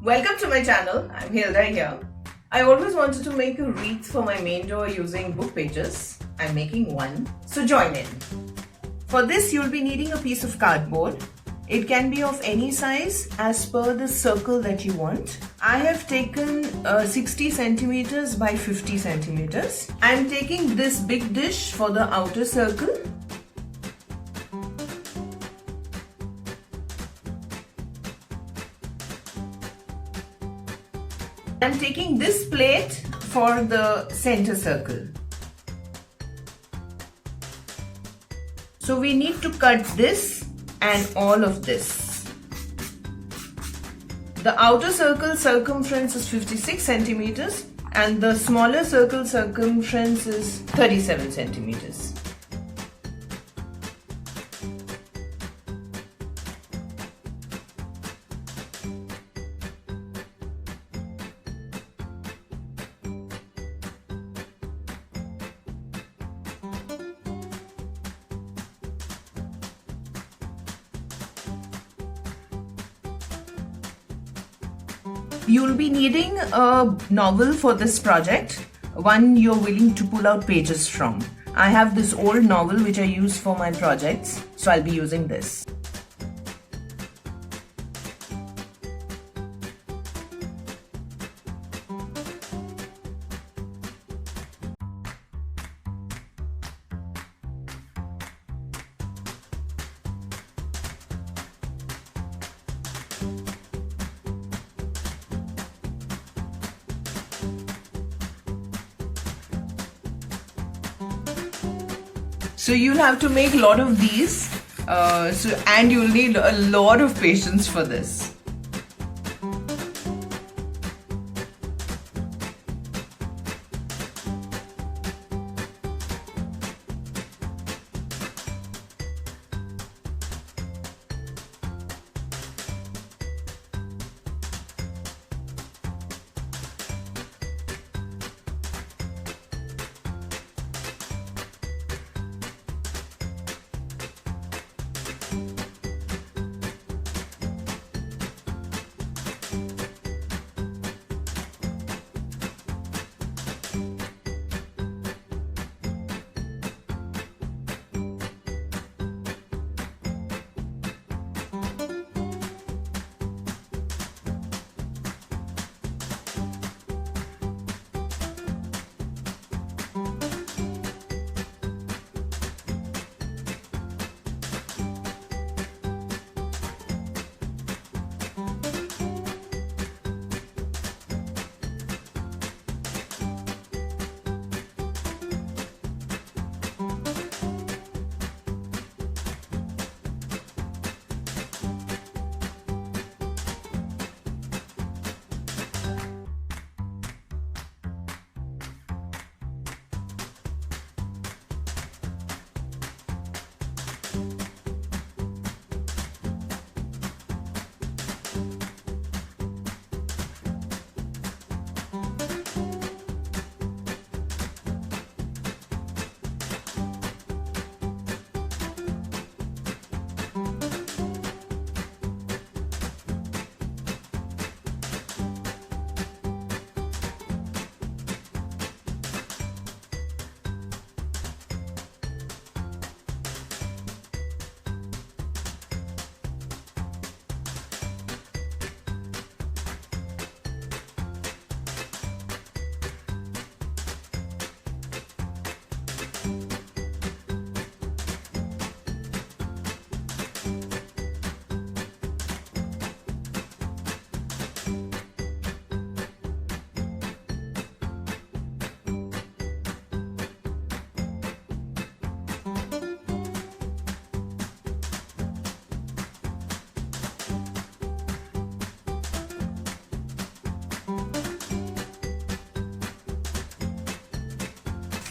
Welcome to my channel. I'm Hilda here. I always wanted to make a wreath for my main door using book pages. I'm making one, so join in. For this, you'll be needing a piece of cardboard. It can be of any size as per the circle that you want. I have taken 60 centimeters by 50 centimeters. I'm taking this big dish for the outer circle. I'm taking this plate for the center circle. So we need to cut this and all of this. The outer circle circumference is 56 centimeters and the smaller circle circumference is 37 centimeters. You'll be needing a novel for this project, one you're willing to pull out pages from. I have this old novel which I use for my projects, so I'll be using this. So you'll have to make a lot of these, and you'll need a lot of patience for this.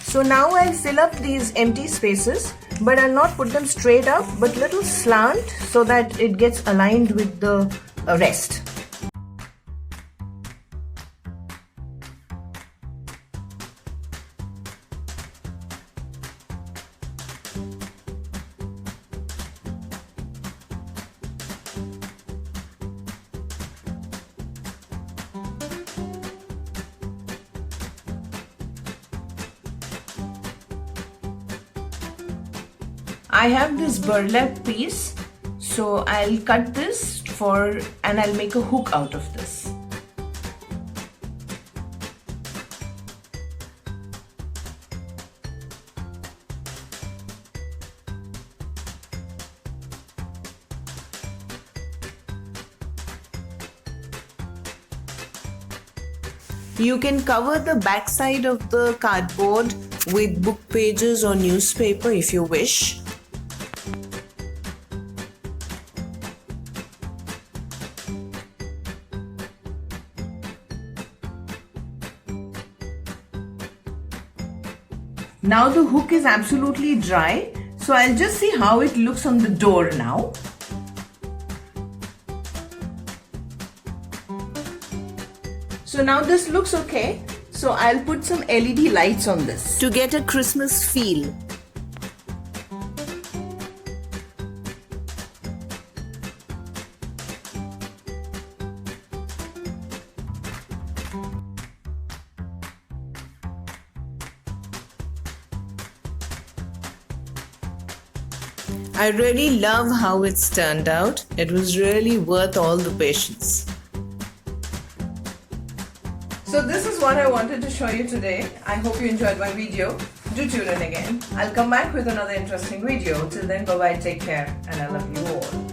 So now I'll fill up these empty spaces, but I'll not put them straight up, but little slant so that it gets aligned with the rest. I have this burlap piece, so I'll cut this and I'll make a hook out of this. You can cover the back side of the cardboard with book pages or newspaper if you wish. Now the hook is absolutely dry, so I'll just see how it looks on the door now. So now this looks okay, so I'll put some LED lights on this to get a Christmas feel. I really love how it's turned out. It was really worth all the patience. So this is what I wanted to show you today. I hope you enjoyed my video. Do tune in again. I'll come back with another interesting video. Till then, bye bye, take care, and I love you all.